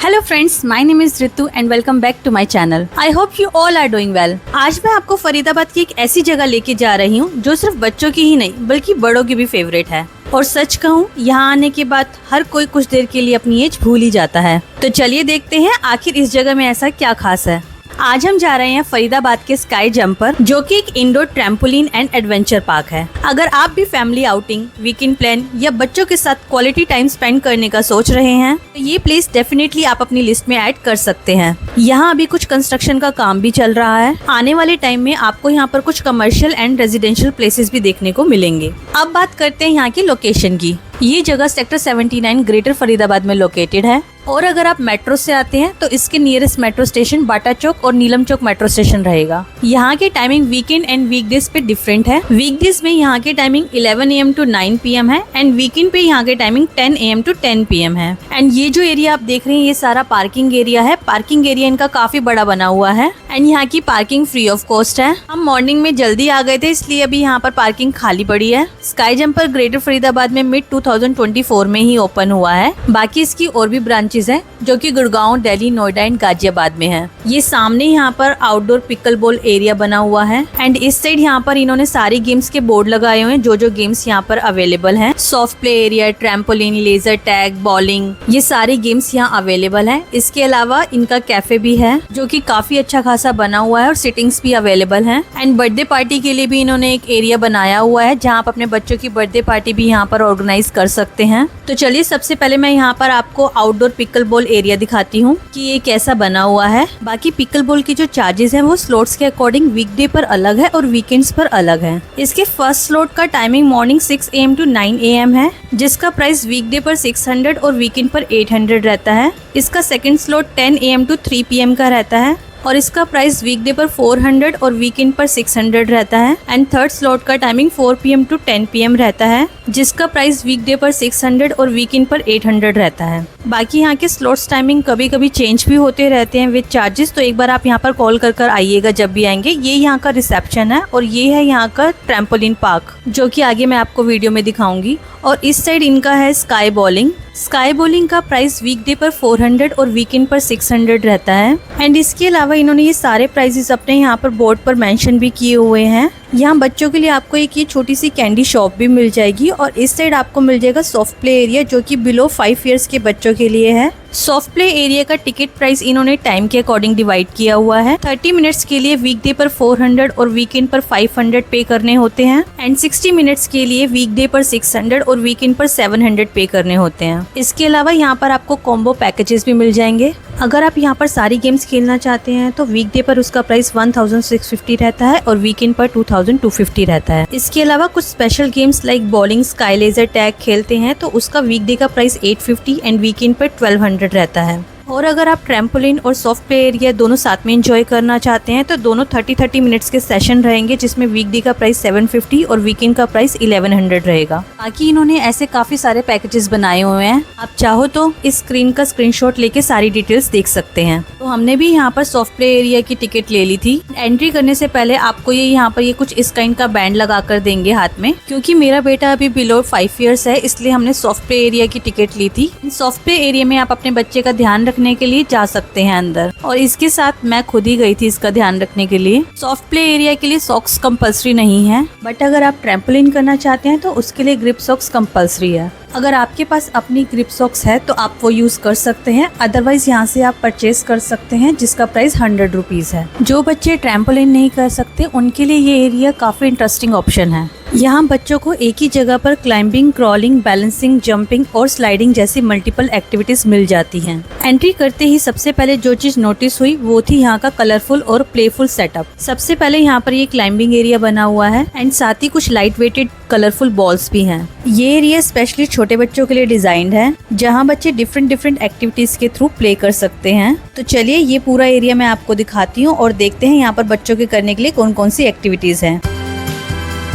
Hello friends, my name is Ritu and welcome back to my channel. I hope you all are doing well. आज मैं आपको फरीदाबाद की एक ऐसी जगह लेके जा रही हूँ जो सिर्फ बच्चों की ही नहीं बल्कि बड़ों की भी फेवरेट है। और सच कहूँ, यहाँ आने के बाद हर कोई कुछ देर के लिए अपनी एज भूल ही जाता है। तो चलिए देखते हैं आखिर इस जगह में ऐसा क्या खास है। आज हम जा रहे हैं फरीदाबाद के स्काई जंपर, जो कि एक indoor trampoline and adventure park है। अगर आप भी फैमिली आउटिंग, वीकेंड प्लान या बच्चों के साथ क्वालिटी टाइम स्पेंड करने का सोच रहे हैं तो ये प्लेस डेफिनेटली आप अपनी लिस्ट में ऐड कर सकते हैं। यहाँ अभी कुछ कंस्ट्रक्शन का काम भी चल रहा है। आने वाले टाइम में आपको यहाँ पर कुछ कमर्शियल एंड रेजिडेंशियल प्लेसेस भी देखने को मिलेंगे। अब बात करते हैं यहाँ की लोकेशन की। ये जगह सेक्टर 79 ग्रेटर फरीदाबाद में लोकेटेड है। और अगर आप मेट्रो से आते हैं तो इसके नियरेस्ट मेट्रो स्टेशन बाटा चौक और नीलम चौक मेट्रो स्टेशन रहेगा। यहाँ की टाइमिंग वीकेंड एंड वीकडेज पे डिफरेंट है। वीकडेज में यहाँ की टाइमिंग 11 AM to 9 PM है एंड वीकेंड पे यहाँ की टाइमिंग 10 AM to 10 PM है। एंड ये जो एरिया आप देख रहे हैं ये सारा पार्किंग एरिया है। पार्किंग एरिया इनका काफी बड़ा बना हुआ है एंड यहाँ की पार्किंग फ्री ऑफ कॉस्ट है। हम मॉर्निंग में जल्दी आ गए थे इसलिए अभी यहाँ पर पार्किंग खाली पड़ी है। स्काई जंपर ग्रेटर फरीदाबाद में मिड 2024 में ही ओपन हुआ है। बाकी इसकी और भी ब्रांचेस है जो कि गुड़गांव, दिल्ली, नोएडा एंड गाजियाबाद में है। ये सामने यहाँ पर आउटडोर पिकल बॉल एरिया बना हुआ है एंड इस साइड यहाँ पर इन्होंने सारी गेम्स के बोर्ड लगाए हुए हैं जो गेम्स यहाँ पर अवेलेबल हैं। Soft play area, trampoline, laser tag, bowling, ये सारी गेम्स यहाँ अवेलेबल है। इसके अलावा इनका कैफे भी है जो कि काफी अच्छा खासा बना हुआ है और सिटिंग्स भी अवेलेबल है। एंड बर्थडे पार्टी के लिए भी इन्होंने एक एरिया बनाया हुआ है जहाँ आप अपने बच्चों की बर्थडे पार्टी भी यहाँ पर ऑर्गेनाइज कर सकते हैं। तो चलिए सबसे पहले मैं यहाँ पर आपको आउटडोर पिकल बॉल एरिया दिखाती हूँ कि ये कैसा बना हुआ है। बाकी पिकल बॉल की जो चार्जेस हैं वो स्लॉट्स के अकॉर्डिंग वीकडे पर अलग है और वीकेंड्स पर अलग है। इसके फर्स्ट स्लॉट का timing morning 6 AM to 9 AM है, जिसका प्राइस वीकडे पर 600 और वीकेंड पर 800 रहता है। इसका second slot 10 AM to 3 PM का रहता है और इसका प्राइस वीकडे पर 400 और वीकेंड पर 600 रहता है। एंड थर्ड स्लॉट का टाइमिंग 4 PM to 10 PM रहता है, जिसका प्राइस वीकडे पर 600 और वीकेंड पर 800 रहता है। बाकी यहाँ के स्लॉट्स टाइमिंग कभी कभी चेंज भी होते रहते हैं विद चार्जेस, तो एक बार आप यहाँ पर कॉल कर आइएगा जब भी आएंगे। ये यहाँ का रिसेप्शन है और ये है यहाँ का ट्रैम्पोलिन पार्क जो कि आगे मैं आपको वीडियो में दिखाऊंगी। और इस साइड इनका है स्काई बॉलिंग। स्काई बॉलिंग का प्राइस वीकडे पर 400 और वीकेंड पर 600 रहता है। एंड इसके अलावा इन्होंने ये सारे प्राइसेस अपने यहाँ पर बोर्ड पर मेंशन भी किए हुए हैं। यहाँ बच्चों के लिए आपको एक ये छोटी सी कैंडी शॉप भी मिल जाएगी और इस साइड आपको मिल जाएगा सॉफ्ट प्ले एरिया जो कि बिलो 5 इयर्स के बच्चों के लिए है। सॉफ्ट प्ले एरिया का टिकट प्राइस इन्होंने टाइम के अकॉर्डिंग डिवाइड किया हुआ है। 30 मिनट्स के लिए वीकडे पर 400 और वीकेंड पर 500 पे करने होते हैं एंड 60 मिनट्स के लिए वीकडे पर 600 और वीकेंड पर 700 पे करने होते हैं। इसके अलावा यहाँ पर आपको कॉम्बो पैकेजेस भी मिल जाएंगे। अगर आप यहाँ पर सारी गेम्स खेलना चाहते हैं तो वीकडे पर उसका प्राइस 1650 रहता है और वीकेंड पर 2250 रहता है। इसके अलावा कुछ special games like bowling, sky laser tag खेलते हैं तो उसका वीकडे का प्राइस 850 एंड वीकेंड पर 1200 रहता है। और अगर आप ट्रैम्पोलिन और सॉफ्ट प्ले एरिया दोनों साथ में एंजॉय करना चाहते हैं तो दोनों 30 मिनट्स के सेशन रहेंगे, जिसमें वीकडे का प्राइस 750 और वीकेंड का प्राइस 1100 रहेगा। बाकी इन्होंने ऐसे काफी सारे पैकेजेस बनाए हुए हैं। आप चाहो तो इस स्क्रीन का स्क्रीनशॉट लेके सारी डिटेल्स देख सकते हैं। तो हमने भी यहाँ पर सॉफ्ट प्ले एरिया की टिकट ले ली थी। एंट्री करने से पहले आपको ये यहाँ पर ये कुछ इस काइंड का बैंड लगा कर देंगे हाथ में। क्योंकि मेरा बेटा अभी बिलो 5 इयर्स है इसलिए हमने सॉफ्ट प्ले एरिया की टिकट ली थी। सॉफ्ट प्ले एरिया में आप अपने बच्चे का ध्यान रखने के लिए जा सकते हैं अंदर, और इसके साथ मैं खुद ही गई थी इसका ध्यान रखने के लिए। सॉफ्ट प्ले एरिया के लिए सॉक्स कंपलसरी नहीं है, बट अगर आप ट्रैम्पोलिन करना चाहते हैं तो उसके लिए ग्रिप सॉक्स कंपलसरी है। अगर आपके पास अपनी ग्रिप सॉक्स है तो आप वो यूज कर सकते हैं, अदरवाइज यहाँ से आप परचेज कर सकते हैं जिसका प्राइस 100 रुपीज है। जो बच्चे ट्रैम्पोलिन नहीं कर सकते उनके लिए ये एरिया काफी इंटरेस्टिंग ऑप्शन है। यहाँ बच्चों को एक ही जगह पर क्लाइंबिंग, क्रॉलिंग, बैलेंसिंग, जंपिंग और स्लाइडिंग जैसी मल्टीपल एक्टिविटीज मिल जाती हैं। एंट्री करते ही सबसे पहले जो चीज नोटिस हुई वो थी यहाँ का कलरफुल और प्लेफुल सेटअप। सबसे पहले यहाँ पर ये क्लाइंबिंग एरिया बना हुआ है एंड साथ ही कुछ लाइट वेटेड कलरफुल बॉल्स भी हैं। ये एरिया स्पेशली छोटे बच्चों के लिए डिजाइन्ड है जहाँ बच्चे डिफरेंट एक्टिविटीज के थ्रू प्ले कर सकते हैं। तो चलिए ये पूरा एरिया मैं आपको दिखाती हूँ और देखते हैं यहाँ पर बच्चों के करने के लिए कौन कौन सी एक्टिविटीज हैं।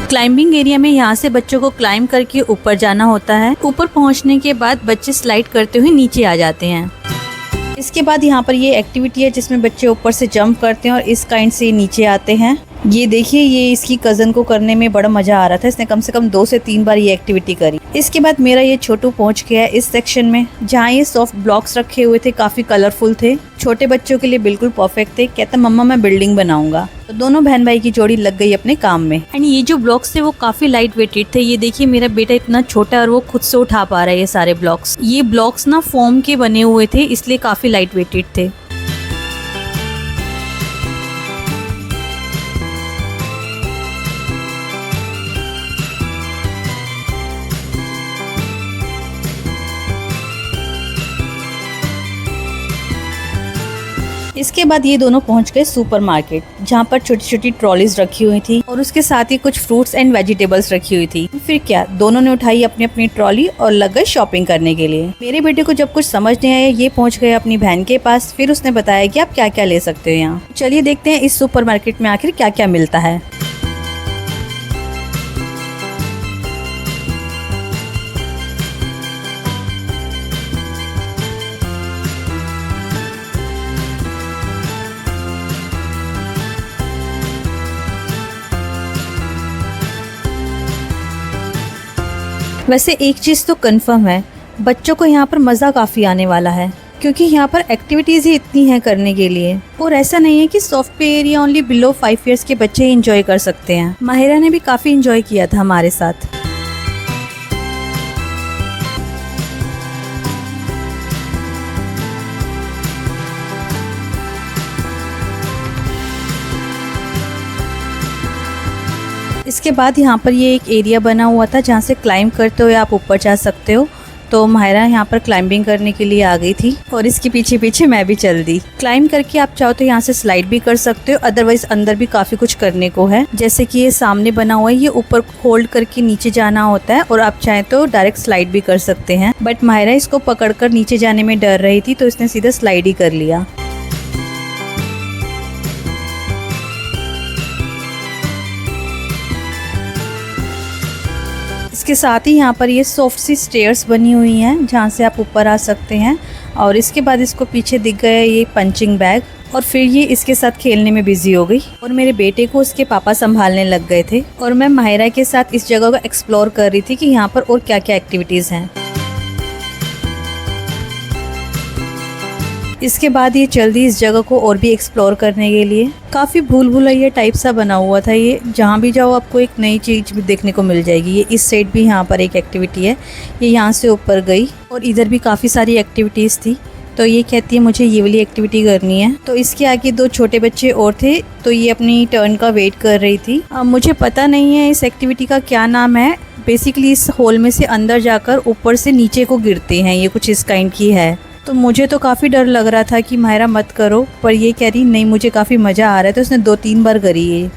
क्लाइंबिंग एरिया में यहाँ से बच्चों को क्लाइंब करके ऊपर जाना होता है। ऊपर पहुँचने के बाद बच्चे स्लाइड करते हुए नीचे आ जाते हैं। इसके बाद यहाँ पर ये एक्टिविटी है जिसमें बच्चे ऊपर से जंप करते हैं और इस काइंड से नीचे आते हैं। ये देखिए, ये इसकी कज़न को करने में बड़ा मज़ा आ रहा था। इसने कम से कम 2 से 3 बार ये एक्टिविटी करी। इसके बाद मेरा ये छोटू पहुंच गया इस सेक्शन में जहाँ ये सॉफ्ट ब्लॉक्स रखे हुए थे, काफ़ी कलरफुल थे, छोटे बच्चों के लिए बिल्कुल परफेक्ट थे। कहता मम्मा मैं बिल्डिंग बनाऊंगा। तो दोनों बहन भाई की जोड़ी लग गई अपने काम में। एंड ये जो ब्लॉक्स थे वो काफ़ी लाइट वेटेड थे। ये देखिए, मेरा बेटा इतना छोटा है और वो खुद से उठा पा रहा है ये सारे ब्लॉक्स। ये ब्लॉक्स ना फोम के बने हुए थे, इसलिए काफ़ी लाइट वेटेड थे। इसके बाद ये दोनों पहुंच गए सुपरमार्केट, जहाँ पर छोटी छोटी ट्रॉलीज रखी हुई थी और उसके साथ ही कुछ फ्रूट्स एंड वेजिटेबल्स रखी हुई थी। फिर क्या, दोनों ने उठाई अपनी अपनी ट्रॉली और लग गए शॉपिंग करने के लिए। मेरे बेटे को जब कुछ समझ नहीं आया, ये पहुंच गए अपनी बहन के पास। फिर उसने बताया कि आप क्या क्या ले सकते हो यहाँ। चलिए देखते हैं इस सुपरमार्केट में आखिर क्या क्या मिलता है। वैसे एक चीज़ तो कंफर्म है, बच्चों को यहाँ पर मज़ा काफ़ी आने वाला है, क्योंकि यहाँ पर एक्टिविटीज़ ही इतनी हैं करने के लिए। और ऐसा नहीं है कि soft play area only below 5 years के बच्चे ही इंजॉय कर सकते हैं। माहिरा ने भी काफ़ी इंजॉय किया था हमारे साथ। इसके बाद यहाँ पर ये एक एरिया बना हुआ था जहाँ से क्लाइंब करते हुए आप ऊपर जा सकते हो। तो माहिरा यहाँ पर क्लाइंबिंग करने के लिए आ गई थी और इसके पीछे पीछे मैं भी चल दी। क्लाइंब करके आप चाहो तो यहाँ से स्लाइड भी कर सकते हो, अदरवाइज अंदर भी काफ़ी कुछ करने को है। जैसे कि ये सामने बना हुआ है, ये ऊपर होल्ड करके नीचे जाना होता है और आप चाहें तो डायरेक्ट स्लाइड भी कर सकते हैं। बट माहिरा इसको पकड़कर नीचे जाने में डर रही थी, तो इसने सीधा स्लाइड ही कर लिया। इसके साथ ही यहाँ पर ये सॉफ्ट सी स्टेयर्स बनी हुई हैं जहाँ से आप ऊपर आ सकते हैं। और इसके बाद इसको पीछे दिख गया ये पंचिंग बैग, और फिर ये इसके साथ खेलने में बिजी हो गई और मेरे बेटे को उसके पापा संभालने लग गए थे। और मैं माहिरा के साथ इस जगह को एक्सप्लोर कर रही थी कि यहाँ पर और क्या क्या एक्टिविटीज़ हैं। इसके बाद ये चल दी इस जगह को और भी एक्सप्लोर करने के लिए। काफ़ी भूल भुलैया टाइप सा बना हुआ था ये, जहाँ भी जाओ आपको एक नई चीज़ भी देखने को मिल जाएगी। ये इस साइड भी यहाँ पर एक एक्टिविटी है, ये यहाँ से ऊपर गई और इधर भी काफ़ी सारी एक्टिविटीज़ थी। तो ये कहती है मुझे ये वाली एक्टिविटी करनी है। तो इसके आगे 2 छोटे बच्चे और थे, तो ये अपनी टर्न का वेट कर रही थी। अब मुझे पता नहीं है इस एक्टिविटी का क्या नाम है। बेसिकली इस होल में से अंदर जाकर ऊपर से नीचे को गिरते हैं, ये कुछ इस काइंड की है। तो मुझे तो काफ़ी डर लग रहा था कि माहिरा मत करो, पर ये कह रही नहीं मुझे काफ़ी मज़ा आ रहा है, तो उसने 2-3 बार करी ये।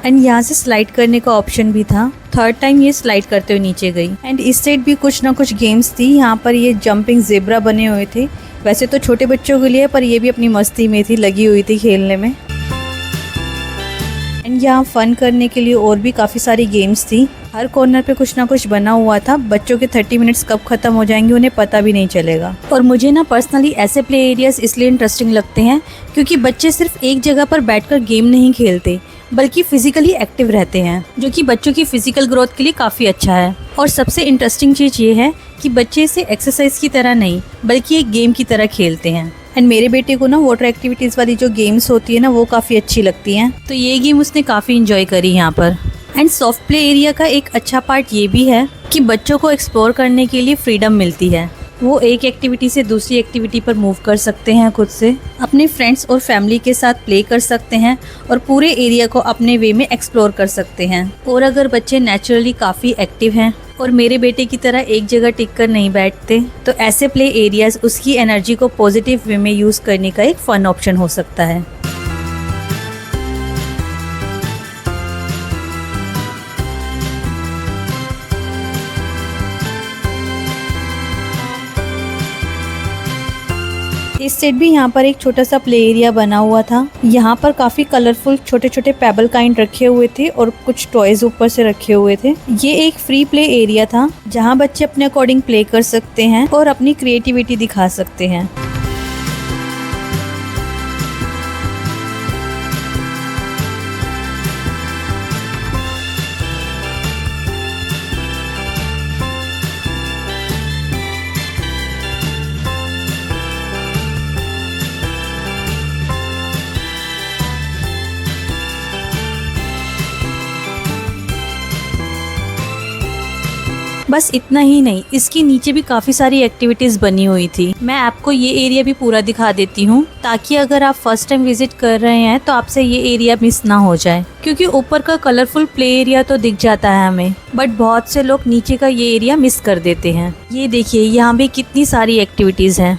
एंड यहाँ से स्लाइड करने का ऑप्शन भी था। 3rd टाइम ये स्लाइड करते हुए नीचे गई। एंड इस साइड भी कुछ ना कुछ गेम्स थी। यहाँ पर ये जंपिंग ज़ेब्रा बने हुए थे, वैसे तो छोटे बच्चों के लिए, पर ये भी अपनी मस्ती में थी, लगी हुई थी खेलने में। एंड यहाँ फन करने के लिए और भी काफ़ी सारी गेम्स थी। हर कॉर्नर पे कुछ ना कुछ बना हुआ था। बच्चों के 30 मिनट्स कब ख़त्म हो जाएंगे उन्हें पता भी नहीं चलेगा। और मुझे ना पर्सनली ऐसे प्ले एरियाज इसलिए इंटरेस्टिंग लगते हैं क्योंकि बच्चे सिर्फ एक जगह पर बैठकर गेम नहीं खेलते, बल्कि फिजिकली एक्टिव रहते हैं, जो कि बच्चों की फिजिकल ग्रोथ के लिए काफ़ी अच्छा है। और सबसे इंटरेस्टिंग चीज़ ये है कि बच्चे इसे एक्सरसाइज की तरह नहीं बल्कि एक गेम की तरह खेलते हैं। एंड मेरे बेटे को ना वाटर एक्टिविटीज़ वाली जो गेम्स होती है ना, वो काफ़ी अच्छी लगती हैं, तो ये गेम उसने काफ़ी इंजॉय करी यहाँ पर। एंड सॉफ्ट प्ले एरिया का एक अच्छा पार्ट ये भी है कि बच्चों को एक्सप्लोर करने के लिए फ्रीडम मिलती है। वो एक एक्टिविटी से दूसरी एक्टिविटी पर मूव कर सकते हैं, खुद से अपने फ्रेंड्स और फैमिली के साथ प्ले कर सकते हैं और पूरे एरिया को अपने वे में एक्सप्लोर कर सकते हैं। और अगर बच्चे नेचुरली काफ़ी एक्टिव हैं और मेरे बेटे की तरह एक जगह टिक कर नहीं बैठते, तो ऐसे प्ले एरियाज उसकी एनर्जी को पॉजिटिव वे में यूज़ करने का एक फ़न ऑप्शन हो सकता है। इस साइड भी यहाँ पर एक छोटा सा प्ले एरिया बना हुआ था। यहाँ पर काफी कलरफुल छोटे छोटे पेबल काइंड रखे हुए थे और कुछ टॉयज ऊपर से रखे हुए थे। ये एक फ्री प्ले एरिया था जहाँ बच्चे अपने अकॉर्डिंग प्ले कर सकते हैं और अपनी क्रिएटिविटी दिखा सकते हैं। बस इतना ही नहीं, इसके नीचे भी काफी सारी एक्टिविटीज बनी हुई थी। मैं आपको ये एरिया भी पूरा दिखा देती हूँ ताकि अगर आप फर्स्ट टाइम विजिट कर रहे हैं तो आपसे ये एरिया मिस ना हो जाए, क्योंकि ऊपर का कलरफुल प्ले एरिया तो दिख जाता है हमें, बट बहुत से लोग नीचे का ये एरिया मिस कर देते हैं। ये देखिए यहाँ भी कितनी सारी एक्टिविटीज हैं।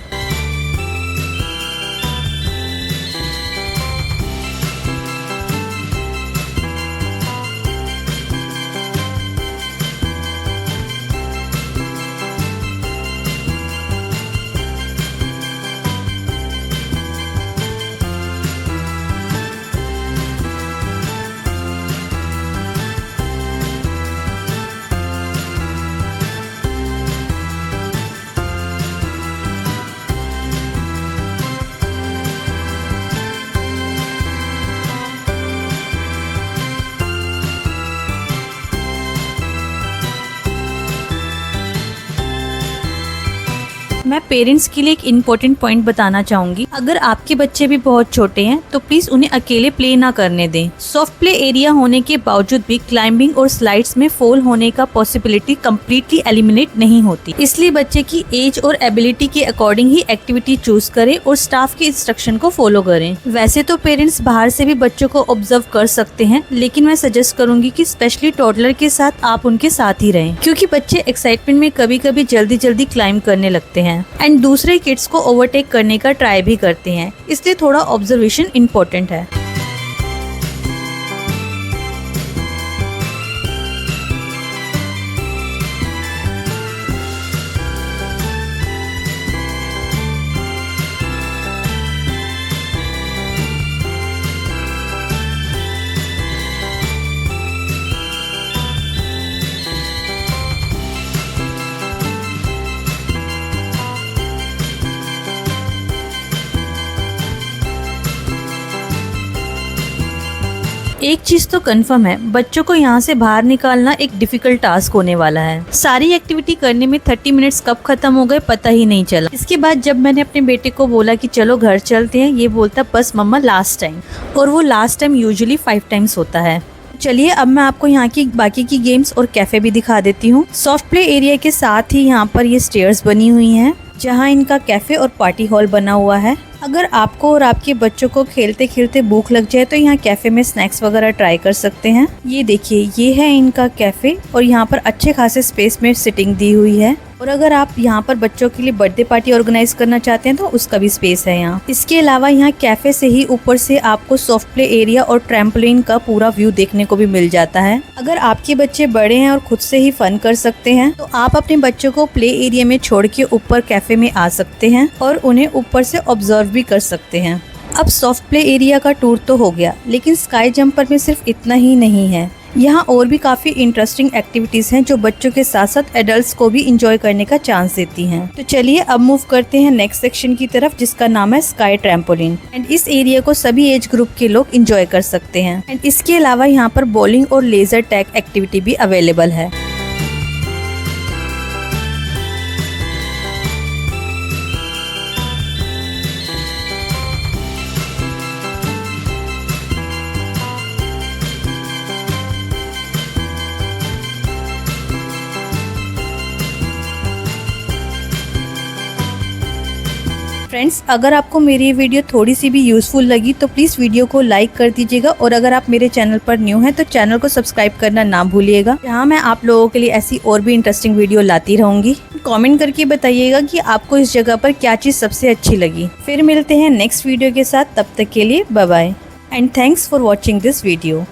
मैं पेरेंट्स के लिए एक इम्पोर्टेंट पॉइंट बताना चाहूंगी। अगर आपके बच्चे भी बहुत छोटे हैं तो प्लीज उन्हें अकेले प्ले ना करने दें। सॉफ्ट प्ले एरिया होने के बावजूद भी क्लाइंबिंग और स्लाइड्स में फॉल होने का पॉसिबिलिटी कम्प्लीटली एलिमिनेट नहीं होती, इसलिए बच्चे की एज और एबिलिटी के अकॉर्डिंग ही एक्टिविटी चूज करें और स्टाफ के इंस्ट्रक्शन को फॉलो करें। वैसे तो पेरेंट्स बाहर से भी बच्चों को ऑब्जर्व कर सकते हैं, लेकिन मैं सजेस्ट करूंगी कि स्पेशली टॉडलर के साथ आप उनके साथ ही रहें, क्योंकि बच्चे एक्साइटमेंट में कभी कभी जल्दी क्लाइंब करने लगते हैं एंड दूसरे किड्स को ओवरटेक करने का ट्राई भी करते हैं, इसलिए थोड़ा ऑब्जर्वेशन इम्पोर्टेंट है। एक चीज तो कंफर्म है, बच्चों को यहाँ से बाहर निकालना एक डिफिकल्ट टास्क होने वाला है। सारी एक्टिविटी करने में 30 मिनट्स कब खत्म हो गए पता ही नहीं चला। इसके बाद जब मैंने अपने बेटे को बोला कि चलो घर चलते हैं, ये बोलता बस मम्मा लास्ट टाइम, और वो लास्ट टाइम यूजुअली 5 टाइम्स होता है। चलिए अब मैं आपको यहाँ की बाकी की गेम्स और कैफे भी दिखा देती हूँ। सॉफ्ट प्ले एरिया के साथ ही यहाँ पर ये स्टेयर्स बनी हुई हैं, जहाँ इनका कैफे और पार्टी हॉल बना हुआ है। अगर आपको और आपके बच्चों को खेलते खेलते भूख लग जाए तो यहाँ कैफे में स्नैक्स वगैरह ट्राई कर सकते हैं। ये देखिए ये है इनका कैफे, और यहाँ पर अच्छे खासे स्पेस में सिटिंग दी हुई है, और अगर आप यहाँ पर बच्चों के लिए बर्थडे पार्टी ऑर्गेनाइज करना चाहते हैं तो उसका भी स्पेस है यहाँ। इसके अलावा यहाँ कैफे से ही ऊपर से आपको सॉफ्ट प्ले एरिया और ट्रैम्पोलिन का पूरा व्यू देखने को भी मिल जाता है। अगर आपके बच्चे बड़े हैं और खुद से ही फन कर सकते हैं तो आप अपने बच्चों को प्ले एरिया में छोड़ के ऊपर कैफे में आ सकते हैं और उन्हें ऊपर से ऑब्जर्व भी कर सकते हैं। अब सॉफ्ट प्ले एरिया का टूर तो हो गया, लेकिन स्काई जंपर में सिर्फ इतना ही नहीं है। यहाँ और भी काफी इंटरेस्टिंग एक्टिविटीज हैं जो बच्चों के साथ साथ एडल्ट्स को भी इंजॉय करने का चांस देती हैं। तो चलिए अब मूव करते हैं नेक्स्ट सेक्शन की तरफ, जिसका नाम है स्काई ट्रैम्पोलिन। एंड इस एरिया को सभी एज ग्रुप के लोग इंजॉय कर सकते हैं। एंड इसके अलावा यहाँ पर बॉलिंग और लेजर टैग एक्टिविटी भी अवेलेबल है। फ्रेंड्स, अगर आपको मेरी वीडियो थोड़ी सी भी यूजफुल लगी तो प्लीज़ वीडियो को लाइक कर दीजिएगा, और अगर आप मेरे चैनल पर न्यू हैं तो चैनल को सब्सक्राइब करना ना भूलिएगा। यहाँ मैं आप लोगों के लिए ऐसी और भी इंटरेस्टिंग वीडियो लाती रहूंगी। कमेंट करके बताइएगा कि आपको इस जगह पर क्या चीज़ सबसे अच्छी लगी। फिर मिलते हैं नेक्स्ट वीडियो के साथ, तब तक के लिए bye bye and thanks for watching this video.